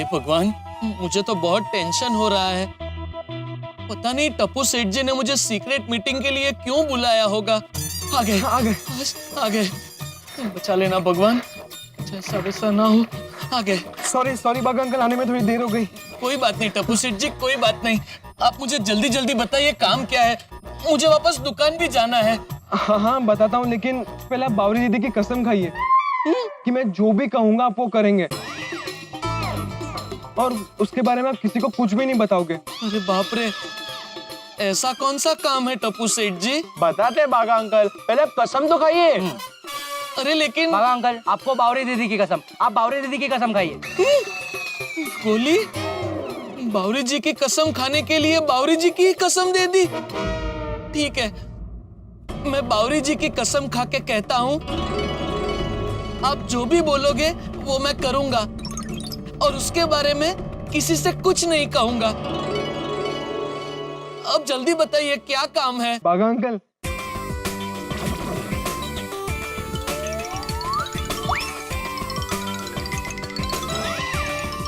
भगवान, मुझे तो बहुत टेंशन हो रहा है। पता नहीं टप्पू सेठ जी ने मुझे सीक्रेट मीटिंग के लिए क्यों बुलाया होगा। आ गए। आ गए। बचा लेना भगवान, जैसा वैसा ना हो। आ गए। सॉरी बागा अंकल, आने में थोड़ी देर हो गई। कोई बात नहीं टप्पू सेठ जी, कोई बात नहीं। आप मुझे जल्दी जल्दी बताइए काम क्या है, मुझे वापस दुकान भी जाना है। हाँ बताता हूँ, लेकिन पहले आप बावरी दीदी की कसम खाइए कि मैं जो भी कहूँगा आप वो करेंगे, और उसके बारे में आप किसी को कुछ भी नहीं बताओगे। अरे बाप रे, ऐसा कौन सा काम है टप्पू सेठ जी? बताते बागा अंकल, पहले आप कसम तो खाइए। अरे लेकिन बागा अंकल, आपको बावरी दीदी की कसम, आप बावरी दीदी की कसम खाइए। गोली, बावरी जी की कसम खाने के लिए बावरी जी की कसम दे दी। ठीक है, मैं बावरी जी की कसम खा के कहता हूँ, आप जो भी बोलोगे वो मैं करूंगा, और उसके बारे में किसी से कुछ नहीं कहूंगा। अब जल्दी बताइए क्या काम है? बागा अंकल,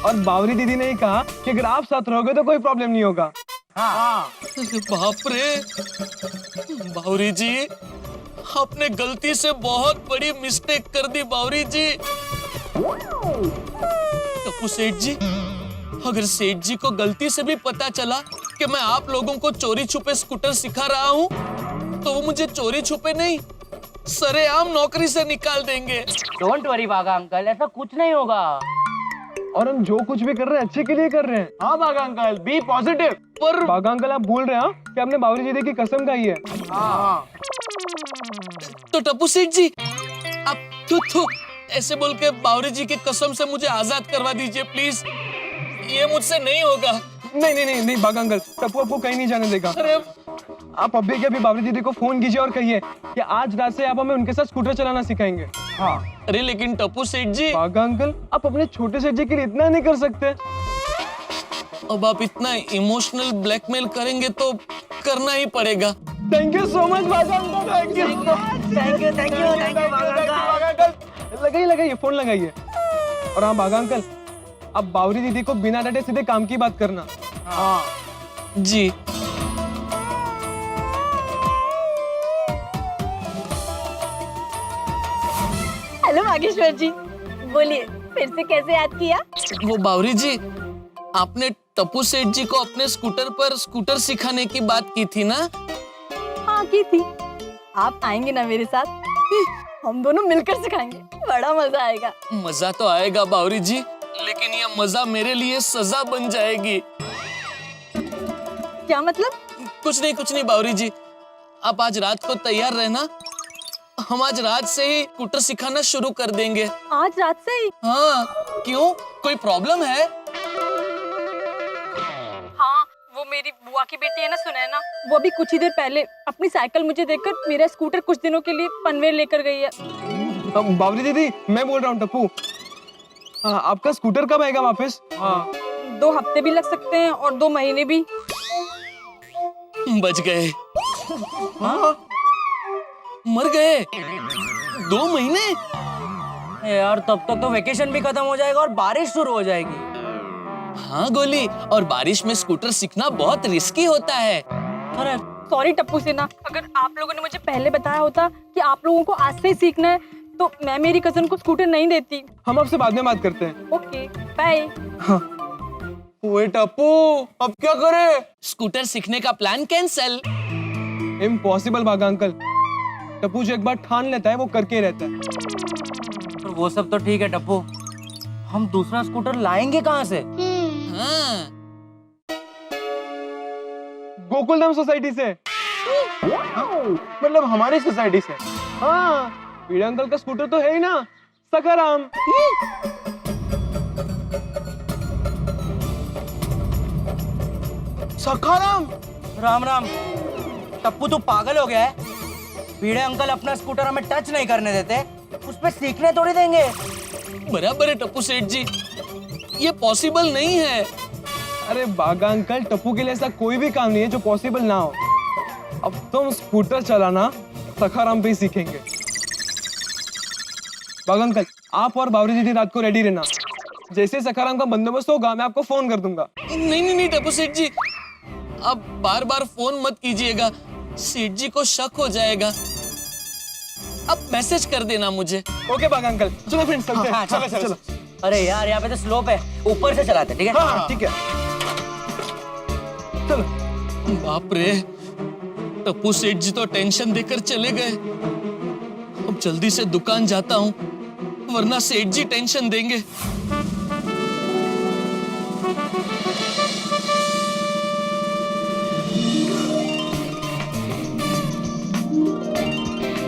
और बावरी दीदी ने ही कहा कि अगर आप साथ रहोगे तो कोई प्रॉब्लम नहीं होगा। हाँ। बाप रे, बावरी जी आपने गलती से बहुत बड़ी मिस्टेक कर दी। बावरी जी, टप्पू सेठ जी, अगर सेठ जी को गलती से भी पता चला कि मैं आप लोगों को चोरी छुपे स्कूटर सिखा रहा हूँ, तो वो मुझे चोरी छुपे नहीं, सरेआम नौकरी से निकाल देंगे। डोंट वरी बागा अंकल, ऐसा कुछ नहीं होगा। और हम जो कुछ भी कर रहे हैं अच्छे के लिए कर रहे हैं। हाँ बागा अंकल, बी पॉजिटिव। पर बागा अंकल, आप बोल रहे हैं कि आपने बावरी दीदी की कसम खाई है। हाँ। तो टप्पू सेठ जी, आप थू ऐसे बोल के बावरी जी की कसम से मुझे आजाद करवा दीजिए प्लीज। ये मुझसे नहीं होगा। नहीं बागा अंकल, टप्पू आपको कहीं नहीं जाने देगा। अरे आप अभी के अभी बावरी दीदी को फोन कीजिए और कहिए कि आज रात से आप हमें उनके साथ स्कूटर चलाना सिखाएंगे। हाँ। अरे लेकिन टप्पू सेठ जी, बागा अंकल, आप अपने छोटे सेठ जी के लिए इतना नहीं कर सकते। अब आप इतना इमोशनल ब्लैकमेल करेंगे तो करना ही पड़ेगा। थैंक यू सो मच बागा अंकल, थैंक यू बागा अंकल। लगाइए फोन लगाइए। और हाँ बागा अंकल, आप बावरी दीदी को बिना डटे सीधे काम की बात करना। हाँ जी। हेलो नागेश्वर जी, बोलिए फिर से कैसे याद किया? वो बावरी जी, आपने टप्पू सेठ जी को अपने स्कूटर पर स्कूटर सिखाने की बात की थी ना? हाँ की थी। आप आएंगे ना मेरे साथ? हम दोनों मिलकर सिखाएंगे, बड़ा मजा आएगा। मजा तो आएगा बावरी जी, लेकिन ये मजा मेरे लिए सजा बन जाएगी। क्या मतलब? कुछ नहीं बावरी जी, आप आज रात को तैयार रहना, हम आज रात से ही स्कूटर सिखाना शुरू कर देंगे। आज रात से ही? हाँ, क्यों, कोई प्रॉब्लम है? हाँ, वो मेरी बुआ की बेटी है ना सुनैना, वो अभी कुछ ही देर पहले अपनी साइकिल मुझे देकर मेरा स्कूटर कुछ दिनों के लिए पनवेल लेकर गई है। बावरी दीदी, मैं बोल रहा हूँ टप्पू, हाँ, आपका स्कूटर कब आएगा वापस? हाँ। 2 हफ्ते भी लग सकते हैं और 2 महीने भी। बच गए। हाँ? मर गए 2 महीने? यार, तब तक तो वेकेशन भी खत्म हो जाएगा और बारिश शुरू हो जाएगी। हाँ गोली, और बारिश में स्कूटर सीखना बहुत रिस्की होता है। अरे सॉरी टप्पू सेना, अगर आप लोगों ने मुझे पहले बताया होता कि आप लोगों को आज से ही सीखना है, तो मैं मेरी कजन को स्कूटर नहीं देती। हम आपसे बाद में बात करते हैं। Okay, bye. हाँ। ओए टप्पू, अब क्या करें? स्कूटर सीखने का plan cancel. Impossible Bagha uncle, Tappu जो एक बार ठान लेता है वो करके ही रहता है। तो वो सब तो ठीक है टप्पू, हम दूसरा स्कूटर लाएंगे कहाँ से? हाँ। गोकुलधाम सोसाइटी से। मतलब हमारी सोसाइटी से। हाँ, पीड़े अंकल का स्कूटर तो है ही ना, सखाराम। सखाराम? राम राम टप्पू, तू पागल हो गया है? पीड़े अंकल अपना स्कूटर हमें टच नहीं करने देते, उस पे सीखने थोड़ी देंगे। बराबर है टप्पू सेठ जी, ये पॉसिबल नहीं है। अरे बागा अंकल, टप्पू के लिए ऐसा कोई भी काम नहीं है जो पॉसिबल ना हो। अब तुम स्कूटर चलाना सखाराम पे ही सीखेंगे। बागा अंकल, आप और बावरी दीदी रात को रेडी रहना, जैसे सखाराम का बंदोबस्त होगा मैं आपको फोन कर दूंगा। नहीं नहीं नहीं टप्पू सेठ जी, आप बार बार फोन मत कीजिएगा, सेठ जी को शक हो जाएगा। आप मैसेज कर देना मुझे। ओके बाघ अंकल, चलो फ्रेंड्स चलते हैं। चलो चलो। अरे यार यहाँ पे तो स्लोप है, ऊपर से चलाते ठीक है। हाँ ठीक है, चलो। बाप रे, टप्पू सेठ जी तो टेंशन देकर चले गए। अब जल्दी से दुकान जाता हूँ, वरना सेठ जी टेंशन देंगे।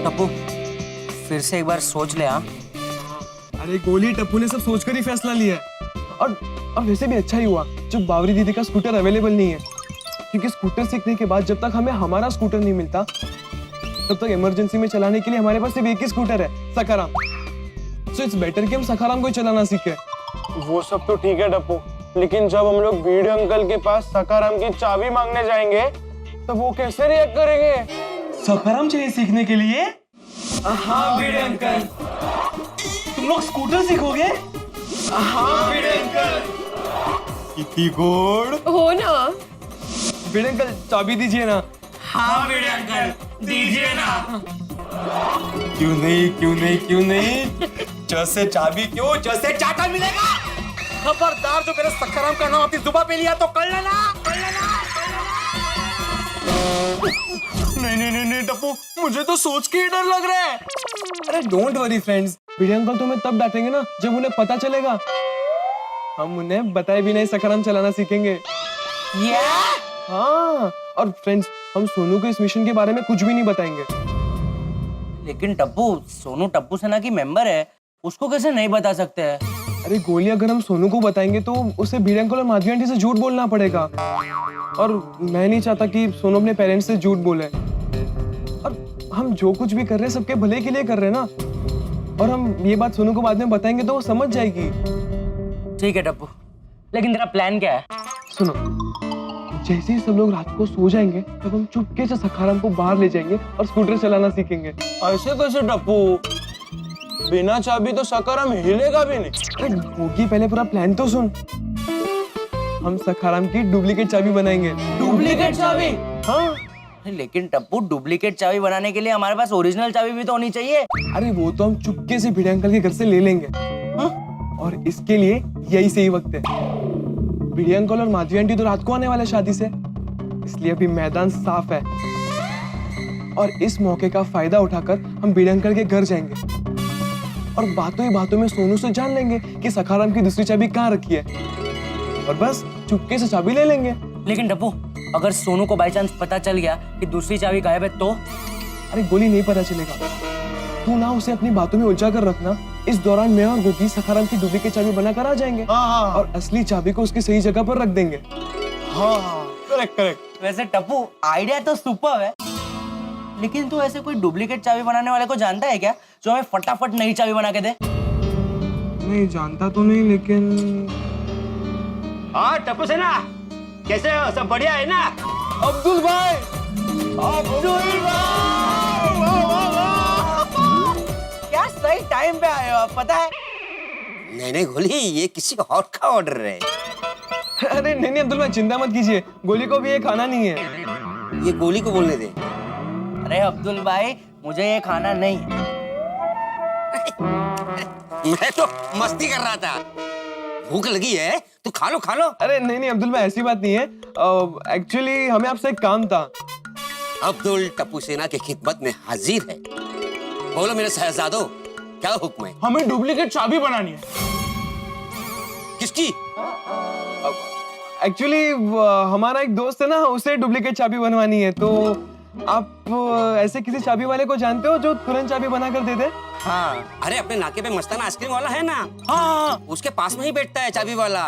टप्पू फिर से एक बार सोच ले। हाँ अरे गोली, टप्पू ने सब सोचकर ही फैसला लिया है। और वैसे भी अच्छा ही हुआ जब बावरी दीदी का स्कूटर अवेलेबल नहीं है, क्योंकि स्कूटर सीखने के बाद जब तक हमें हमारा स्कूटर नहीं मिलता तब तक इमरजेंसी में चलाने के लिए हमारे पास सिर्फ एक ही स्कूटर है, सखाराम। सो इट्स बेटर कि हम सखाराम को चलाना सीखे। वो सब तो ठीक है टप्पू, लेकिन जब हम लोग भिड़े अंकल के पास सखाराम की चाबी मांगने जाएंगे तो वो कैसे रिएक्ट करेंगे? सखाराम चाहिए सीखने के लिए? हाँ भिड़े अंकल। तुम लोग स्कूटर सीखोगे? हाँ भिड़े अंकल। कितनी गोड़। हो ना। भिड़े अंकल चाबी दीजिए ना। हाँ भिड़े अंकल, दीजिए ना। क्यों नहीं जैसे चाबी क्यों, जैसे चाटा मिलेगा। खबरदार, जो मेरे सखाराम का नाम अपनी जुबान पे लिया तो कर लेना। नहीं टप्पू, मुझे तो सोच के ही डर लग रहा है। अरे don't worry friends, Bhide uncle तुम्हें तब डांटेंगे ना जब उन्हें पता चलेगा। हम उन्हें बताए भी नहीं सखाराम चलाना सीखेंगे। हाँ, और फ्रेंड्स हम सोनू को इस मिशन के बारे में कुछ भी नहीं बताएंगे। लेकिन टप्पू, सोनू टप्पू सेना की मेंबर है, उसको कैसे नहीं बता सकते हैं? अरे गोली, अगर हम सोनू को बताएंगे तो उसे भिड़े अंकल और माधवी आंटी से झूठ बोलना पड़ेगा, और मैं नहीं चाहता कि सोनू अपने पेरेंट्स से झूठ बोले। और हम जो कुछ भी कर रहे हैं सबके भले के लिए कर रहे हैं ना, और हम ये बात सोनू को बाद में बताएंगे तो वो समझ जाएगी। ठीक है टप्पू, लेकिन तेरा प्लान क्या है? सुनो, जैसे ही सब लोग रात को सो जाएंगे तब हम चुपके से सखाराम को बाहर ले जाएंगे और स्कूटर चलाना सीखेंगे। ऐसे कैसे टप्पू? बिना चाबी तो सखाराम हिलेगा भी नहीं। अरे गोगी, पहले पूरा प्लान तो सुन। हम सखाराम की डुप्लीकेट चाबी बनाएंगे। डुप्लीकेट चाबी? हाँ। लेकिन टप्पू, डुप्लीकेट चाबी बनाने के लिए हमारे पास ओरिजिनल चाबी भी तो होनी चाहिए। अरे वो तो हम चुपके से भिड़े अंकल के घर से ले लेंगे। और इसके लिए यही सही वक्त है। भिड़े अंकल और माधवी आंटी तो रात को आने वाले शादी से, इसलिए अभी मैदान साफ है। और इस मौके का फायदा उठाकर हम भिड़े अंकल के घर जाएंगे और बातों ही बातों में सोनू से जान लेंगे कि सखाराम की दूसरी चाबी कहाँ रखी है, और बस चुपके से चाबी ले लेंगे। लेकिन टप्पू, अगर सोनू को बाई चांस पता चल गया कि दूसरी चाबी गायब है तो? अरे गोली, नहीं पता चलेगा। तू ना उसे अपनी बातों में उलझा कर रखना। इस दौरान मैं और गोगी सखाराम की डुप्लीकेट चाबी बनाकर आ जाएंगे। हाँ। और असली चाबी को उसकी सही जगह पर रख देंगे। हाँ करेक्ट। वैसे टप्पू, आइडिया तो सुपर है, लेकिन तू ऐसे कोई डुप्लीकेट चाबी बनाने वाले को जानता है क्या, जो हमें फटाफट नई चाबी बना के दे? नहीं जानता तो नहीं, लेकिन हाँ टप्पू सेना, कैसे हो? सब बढ़िया है ना? अब्दुल भाई। क्या सही टाइम पे आए हो आप, पता है? नहीं गोली, ये किसी और का ऑर्डर है। अरे नहीं अब्दुल भाई, चिंता मत कीजिए, गोली को भी ये खाना नहीं है। ये गोली को बोलने दे। अरे अब्दुल भाई, मुझे ये खाना नहीं है। मैं तो मस्ती कर रहा था। भूख लगी है तो खा लो। अरे नहीं अब्दुल भाई, ऐसी बात नहीं है। एक्चुअली हमें आपसे एक काम था। अब्दुल टप्पू सेना की खिदमत में हाजिर है। बोलो मेरे शहजादो, क्या हुक्म है? हमें डुप्लीकेट चाबी बनानी है। किसकी? एक्चुअली हमारा एक दोस्त है ना, उसे डुप्लीकेट चाबी बनवानी है। तो आप ऐसे किसी चाबी वाले को जानते हो जो तुरंत चाबी बना कर दे दे? हाँ, अरे अपने नाके पे मस्ताना आइसक्रीम वाला है ना? हाँ, उसके पास में ही बैठता है चाबी वाला,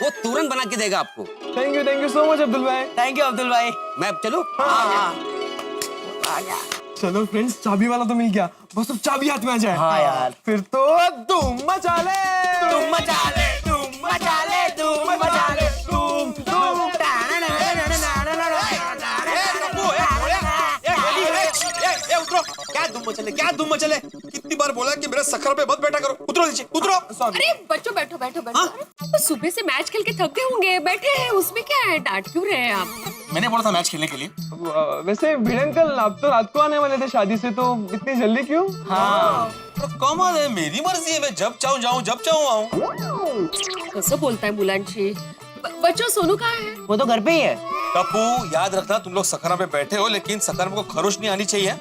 वो तुरंत बना के देगा आपको। Thank you so much Abdul भाई। थैंक यू अब्दुल भाई। मैं अब चलूं? हाँ। चलो फ्रेंड्स, चाबी वाला तो मिल गया, बस अब चाबी हाथ में आ जाए। हाँ यार। फिर तो धूम मचा ले। क्या धूम मचले? कितनी बार बोला कि मेरे सखर पे मत बैठा करो, उतरो नीचे, उतरो। अरे बच्चों बैठो बैठो बैठो। तो सुबह से मैच खेल के थक गए होंगे, बैठे हैं, उसमें क्या है, डांट क्यों रहे हैं आप? मैंने बोला था मैच खेलने के लिए। वैसे भिड़े अंकल आप तो रात को आने वाले थे शादी से, तो इतनी जल्दी क्यों? तो कमाल है, मेरी मर्जी है, मैं जब चाहूँ जाऊँ, जब चाहूँ आऊँ। कसं बोलताय मुलांची? बच्चों सोनू कहाँ है? वो तो घर पे ही है। टप्पू याद रखना, तुम लोग सकरा पे बैठे हो, लेकिन सकरा को खरोश नहीं आनी चाहिए।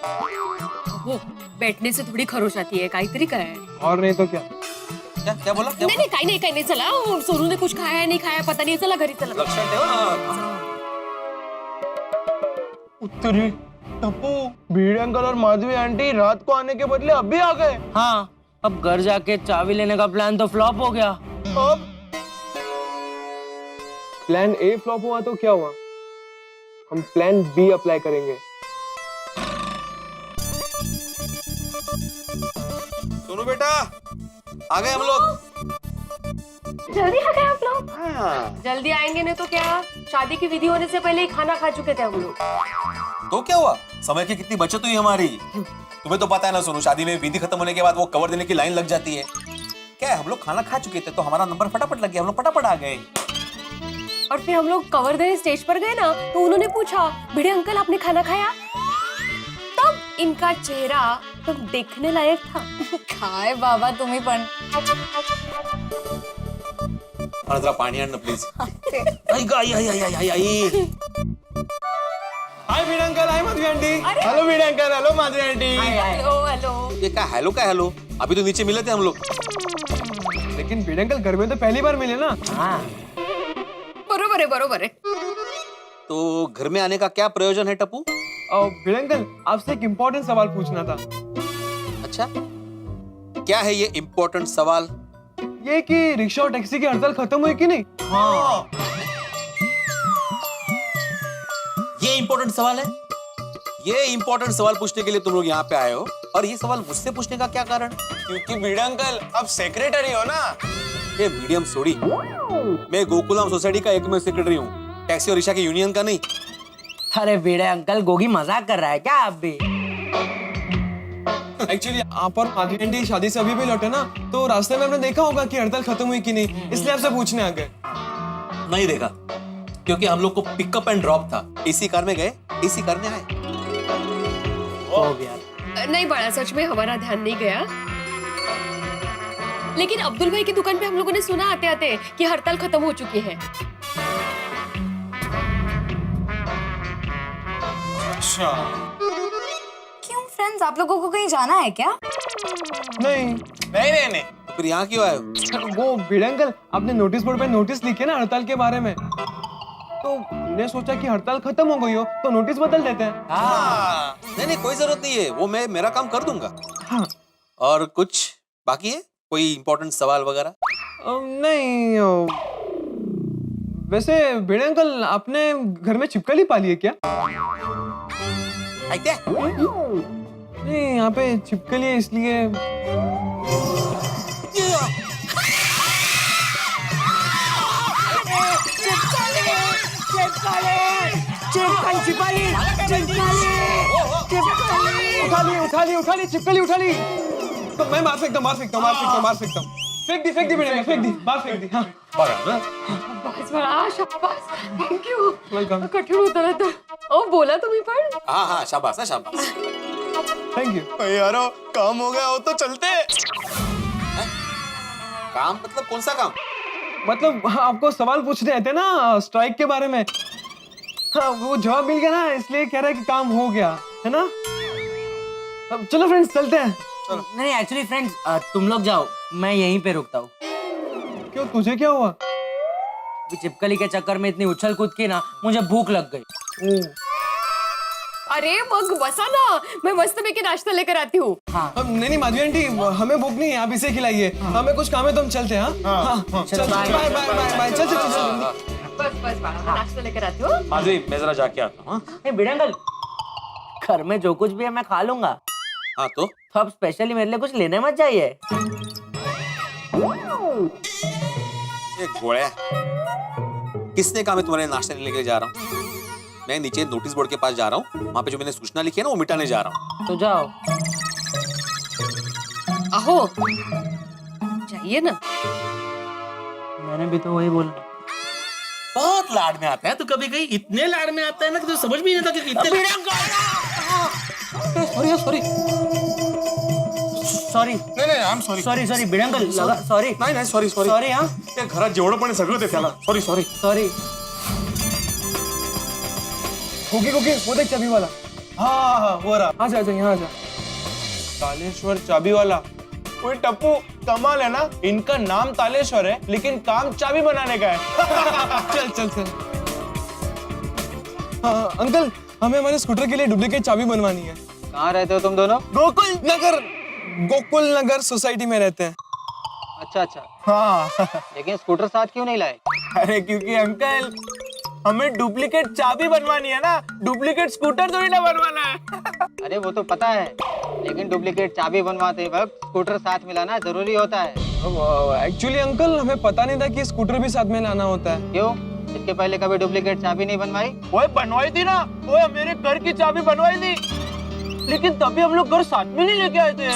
हो, बैठने से थोड़ी खरोश आती है, काहीतरी काय? और नहीं तो क्या? क्या क्या बोला? क्या नहीं नहीं काही नाही चला, सोनू ने कुछ खाया नहीं खाया पता नहीं, चला घरी चला। लक्षण ठेवा ना। उत्तरी टप्पू, भिड़े अंकल और माधवी आंटी रात को आने के बदले अभी आ गए। हाँ, अब घर जाके चाबी लेने का प्लान तो फ्लॉप हो गया। अब प्लान ए फ्लॉप हुआ तो क्या हुआ? हम प्लान बी अप्लाई करेंगे। सुनो बेटा, आ गए हम लोग। जल्दी आ गए आप लोग? जल्दी आएंगे नहीं तो क्या, शादी की विधि होने से पहले ही खाना खा चुके थे हम लोग। तो क्या हुआ, समय की कितनी बचत हुई हमारी। तुम्हें तो पता है ना सोनू, शादी में विधि खत्म होने के बाद वो कवर देने की लाइन लग जाती है। क्या है, हम लोग खाना खा चुके थे तो हमारा नंबर फटाफट लग गया, हम लोग फटाफट आ गए। और फिर हम लोग कवर देने स्टेज पर गए ना, तो उन्होंने पूछा, भिड़े अंकल आपने खाना खाया? तब इनका चेहरा तो देखने लायक था। काय बाबा तुम्ही पण. जरा पाणी आण ना प्लीज. आई ग, I I I I I. Hi Bhide uncle, hi Madhavi aunty. Hello Bhide uncle, hello Madhavi aunty. Hello hello. ये क्या हेलो, अभी तो नीचे मिले थे हम लोग। लेकिन भिड़े अंकल घर में तो पहली बार मिले ना। हाँ, बरोबर है। तो घर में आने का क्या प्रयोजन है टप्पू? भिड़े अंकल, आपसे एक इम्पोर्टेंट सवाल पूछना था। अच्छा, क्या है ये इम्पोर्टेंट सवाल? ये कि रिक्शा और टैक्सी की हड़ताल खत्म हुई कि नहीं? हाँ, ये इम्पोर्टेंट सवाल है। ये इम्पोर्टेंट सवाल पूछने के लिए तुम लोग यहाँ पे आए हो, और ये सवाल मुझसे पूछने का क्या कारण? क्योंकि भिड़े अंकल आप सेक्रेटरी हो ना। ये मीडियम सोडी, मैं गोकुलम सोसाइटी का एकमेव सेक्रेटरी हूँ, टैक्सी और रिक्शा की यूनियन का नहीं। अरे भिड़े अंकल, गोगी मजाक कर रहा है क्या आप भी? एक्चुअली आप और माधवी आंटी शादी से अभी भी लौटे ना, तो रास्ते में हमने देखा होगा कि हड़ताल खत्म हुई कि नहीं, इसलिए आपसे पूछने आ गए। नहीं देखा, क्योंकि हम लोग को पिकअप एंड ड्रॉप था। इसी कार में गए, इसी कार में आए। हो गया। नहीं बड़ा, सच में हमारा ध्यान नहीं गया। लेकिन अब्दुल भाई की दुकान पे हम लोगों ने सुना आते आते कि हड़ताल खत्म हो चुकी है। अच्छा, क्यों फ्रेंड्स, आप लोगों को कहीं जाना है क्या? नहीं, नहीं। तो फिर यहाँ क्यों आए हो? वो भिड़े अंकल, आपने नोटिस बोर्ड पे नोटिस लिखे ना हड़ताल के बारे में, तो हमने सोचा कि हड़ताल खत्म हो गई हो तो नोटिस बदल देते हैं। हाँ, नहीं कोई जरूरत नहीं है, वो मैं मेरा काम कर दूंगा। हाँ। और कुछ बाकी है, कोई इम्पोर्टेंट सवाल वगैरह? नहीं, वैसे भिड़े अंकल, आपने घर में छिपकली पाली है क्या? क्या? नहीं, यहाँ पे छिपकली है इसलिए। उठा ली छिपकली, उठा ली। तो मैं मार सकता हूँ। फेंक दी भिड़े अंकल, फेंक दी, बाहर फेंक दी। हाँ, बस बड़ा शाबाश, थैंक यू। वेलकम। कठिन होता है तो। ओ बोला तुम्ही पण? हाँ, शाबाश है, शाबाश। Thank you. यारो काम हो गया हो तो चलते। काम मतलब कौन सा काम? मतलब आपको सवाल पूछ रहे थे ना स्ट्राइक के बारे में। हाँ, वो जवाब मिल गया ना, इसलिए कह रहा है कि काम हो गया है ना। अब चलो फ्रेंड्स, चलते हैं। नहीं एक्चुअली फ्रेंड्स, तुम लोग जाओ, मैं यहीं पे रुकता हूँ। क्यों, तुझे क्या हुआ? चिपकली के चक्कर में इतनी उछल कूद की ना, मुझे भूख लग गई। अरे मग बसा ना, मैं मस्त में के नाश्ता लेकर आती हूँ। नहीं माधवी आंटी, हमें भूख नहीं है, आप इसे खिलाइए। हमें कुछ काम है तो हम चलते हैं। हाँ, चल, बाय। चल। बस बाबा, मैं नाश्ता लेकर आती हूँ। माधवी, मैं जरा जाके आता हूँ। भिड़े अंकल, घर में जो कुछ भी है मैं खा लूंगा। हाँ तो अब स्पेशली मेरे लिए कुछ लेने मत जाइए। एक गोळ्या, किसने कहा मैं तुम्हारे नाश्ता नहीं लेके जा रहा हूँ? मैं नीचे नोटिस बोर्ड के पास जा रहा हूँ, वहाँ पे जो मैंने सूचना लिखी है ना, वो मिटाने जा रहा हूँ। तो जाओ। हो चाहिए ना। मैंने भी तो वही बोला। बहुत लाड में आता है तो कभी कभी इतने लाड में आता है ना कि तो समझ भी नहीं आता कि इतने सॉरी सॉरी सॉरी नाही नाही I am sorry sorry sorry Bhide uncle लगा सॉरी नाही नाही सॉरी सॉरी सॉरी हाँ ते घरात जेवढं पण आहे सगळं ते त्याला sorry sorry sorry. Okay okay वो देख चाबी वाला। हाँ हाँ वो रहा आजा आजा यहाँ आजा। तालेश्वर चाबी वाला। ओए टप्पू कमाल है ना, इनका नाम तालेश्वर है लेकिन काम चाबी बनाने का है। चल चल चल। हाँ अंकल, हमें हमारे स्कूटर के लिए डुप्लीकेट चाबी बनवानी है। कहाँ रहते हो तुम दोनों? गोकुल नगर सोसाइटी में रहते हैं। अच्छा अच्छा, हाँ लेकिन स्कूटर साथ क्यों नहीं लाए? अरे क्योंकि अंकल हमें डुप्लीकेट चाबी बनवानी है ना, डुप्लीकेट स्कूटर थोड़ी ना बनवाना है। अरे वो तो पता है, लेकिन डुप्लीकेट चाबी बनवाते वक्त स्कूटर साथ मिलाना जरूरी होता है। एक्चुअली अंकल हमें पता नहीं था कि स्कूटर भी साथ में लाना होता है। क्यों? इसके पहले कभी डुप्लीकेट चाबी नहीं बनवाई? ओए बनवाई थी ना, ओए मेरे घर की चाबी बनवाई थी, लेकिन तभी हम लोग घर साथ में नहीं लेके आए थे।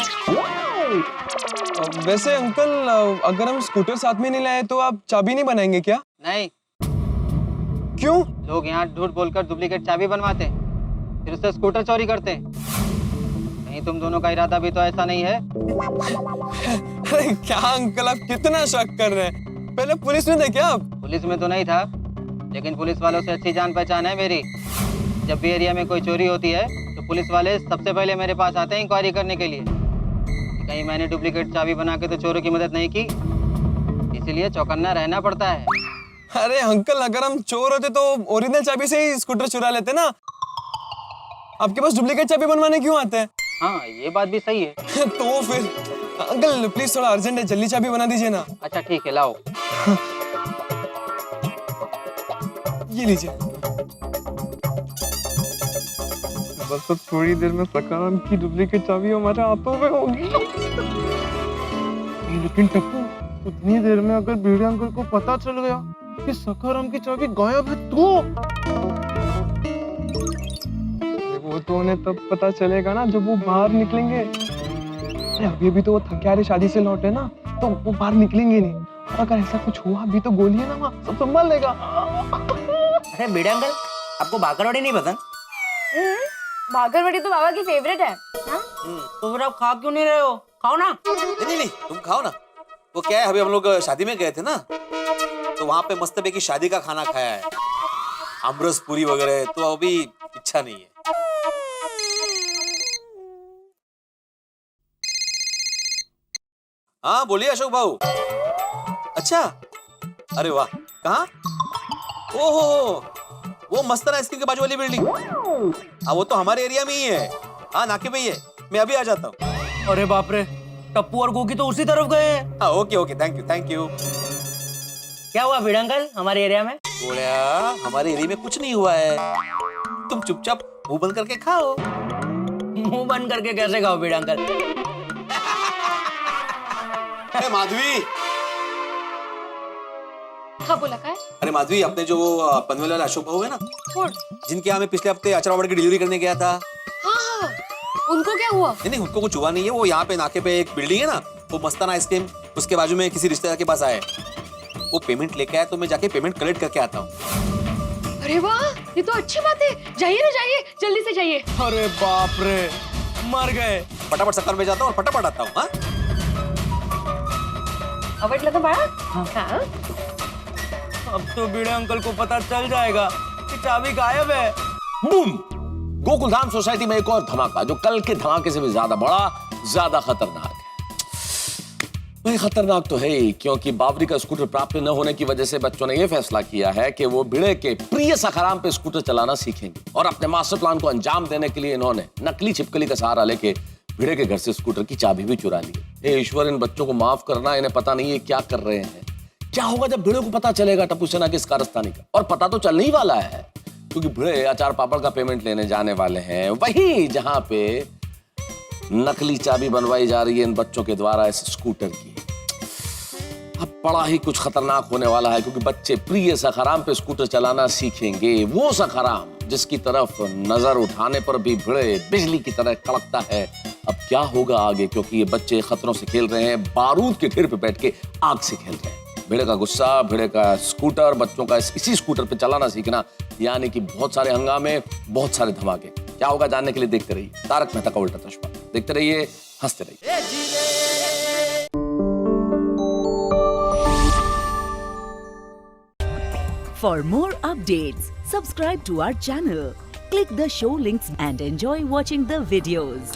वैसे अंकल अगर हम स्कूटर साथ में नहीं लाए तो आप चाबी नहीं बनाएंगे क्या? नहीं, क्यों? लोग यहाँ झूठ बोलकर डुप्लीकेट चाबी बनवाते हैं, फिर उससे स्कूटर चोरी करते हैं। कहीं तुम दोनों का इरादा भी तो ऐसा नहीं है? अरे क्या अंकल, आप कितना शक कर रहे हैं? पहले पुलिस में थे क्या आप? पुलिस में तो नहीं था, लेकिन पुलिस वालों से अच्छी जान पहचान है मेरी। जब भी एरिया में कोई चोरी होती है तो पुलिस वाले सबसे पहले मेरे पास आते हैं इंक्वायरी करने के लिए। कहीं मैंने डुप्लीकेट चाबी बना के तो चोरों की मदद नहीं की, इसीलिए चौकन्ना रहना पड़ता है। अरे अंकल, अगर हम चोर होते तो ओरिजिनल चाबी से ही स्कूटर चुरा लेते ना। आपके पास डुप्लीकेट चाबी बनवाने क्यों आते हैं? हाँ, ये बात भी सही है। तो फिर अंकल प्लीज थोड़ा अर्जेंट है, जल्दी चाबी बना दीजिए ना। अच्छा ठीक है, लाओ। ये लीजिए। बस अब थोड़ी देर में सकाराम की डुप्लीकेट चाबी हमारे हाथों में होगी। लेकिन टप्पू, उतनी देर में अगर भिड़े अंकल को पता चल गया कि सखाराम की चाबी गायब है तो वो तो उन्हें तब पता चलेगा ना जब वो बाहर निकलेंगे। अरे अभी तो वो थके हारे शादी से लौटे ना, तो वो बाहर निकलेंगे नहीं। और अगर ऐसा कुछ हुआ भी तो गोली है ना, वहाँ सब संभाल लेगा। अरे भिड़े अंकल, आपको भाकरवड़ी नहीं पसंद? भागरवड़ी तो बाबा की फेवरेट है। तो फिर आप खा क्यों नहीं रहे हो? खाओ ना। नहीं नहीं, तुम खाओ ना। वो क्या है, अभी हम लोग शादी में गए थे ना, तो वहां पे मस्त की शादी का खाना खाया है, आमरस पूरी वगैरह, तो अभी इच्छा नहीं है। हाँ बोलिए अशोक भाऊ। अच्छा, अरे वाह, कहाँ? ओहो, वो मस्तन आइसक्रीम के बाजू वाली बिल्डिंग। हाँ वो तो हमारे एरिया में ही है। हाँ नाके पे ही है, मैं अभी आ जाता हूँ। अरे बाप रे, टप्पू और गोकी तो उसी तरफ गए हैं। हाँ okay okay, thank you thank you. क्या हुआ भिड़े अंकल हमारे एरिया में? बोलिया, हमारे एरिया में कुछ नहीं हुआ है, तुम चुपचाप मुंह बंद करके खाओ। मुंह बंद करके कैसे खाओ भिड़े अंकल? अरे माधवी, हाँ बोला का है? अरे माधवी, अपने जो वो पनवेल वाले अशोक भाऊ है ना, कौन? जिनके यहाँ मैं पिछले हफ्ते अचार पापड़ की डिलीवरी करने गया था। हाँ हाँ, उनको क्या हुआ? नहीं नहीं, उनको कुछ हुआ नहीं है। वो यहाँ पे नाके पे एक बिल्डिंग है ना, वो मस्ताना आइसक्रीम, उसके बाजू में किसी रिश्तेदार के पास आए। वो पेमेंट लेके आया, तो मैं जाके पेमेंट कलेक्ट करके आता हूँ। अरे वाह, ये तो अच्छी बात है। जाइए ना, जाइए, जल्दी से जाइए। अरे बाप रे, मर गए। फटाफट सकार में जाता हूँ और फटाफट आता हूँ। हाँ अवट लगा बड़ा? हाँ। अब तो भिड़े अंकल को पता चल जाएगा कि चाबी गायब है। बूम! गोकुलधाम सोसाइटी में एक और धमाका, जो कल के धमाके से भी ज्यादा बड़ा, ज्यादा खतरनाक है। भाई खतरनाक तो है ही, क्योंकि बावरी का स्कूटर प्राप्त न होने की वजह से बच्चों ने यह फैसला किया है कि वो भिड़े के प्रिय सखाराम पे स्कूटर चलाना सीखेंगे। और अपने मास्टर प्लान को अंजाम देने के लिए इन्होंने नकली छिपकली का सहारा लेके भिड़े के घर से स्कूटर की चाबी भी चुरा ली। हे ईश्वर, इन बच्चों को माफ करना, इन्हें पता नहीं है क्या कर रहे हैं। क्या होगा जब भिड़े को पता चलेगा टप्पू सेना की इस कारस्तानी का? और पता तो चलने ही वाला है, क्योंकि भिड़े अचार पापड़ का पेमेंट लेने जाने वाले हैं वही जहां पे नकली चाबी बनवाई जा रही है इन बच्चों के द्वारा इस स्कूटर की। अब बड़ा ही कुछ खतरनाक होने वाला है, क्योंकि बच्चे प्रिय सखाराम पे स्कूटर चलाना सीखेंगे। वो सखाराम जिसकी तरफ नजर उठाने पर भी भिड़े बिजली की तरह कड़कता है, अब क्या होगा आगे, क्योंकि ये बच्चे खतरों से खेल रहे हैं, बारूद के ढेर पे बैठ के आग से खेल रहे हैं। भिड़े का गुस्सा, भिड़े का स्कूटर, बच्चों का इसी स्कूटर पे चलाना सीखना, यानी कि बहुत सारे हंगामे, बहुत सारे धमाके। क्या होगा जानने के लिए देखते रहिए तारक मेहता का उल्टा चश्मा। देखते रहिए, हंसते रहिए। For more updates, subscribe to our channel, click the show links and enjoy watching the videos.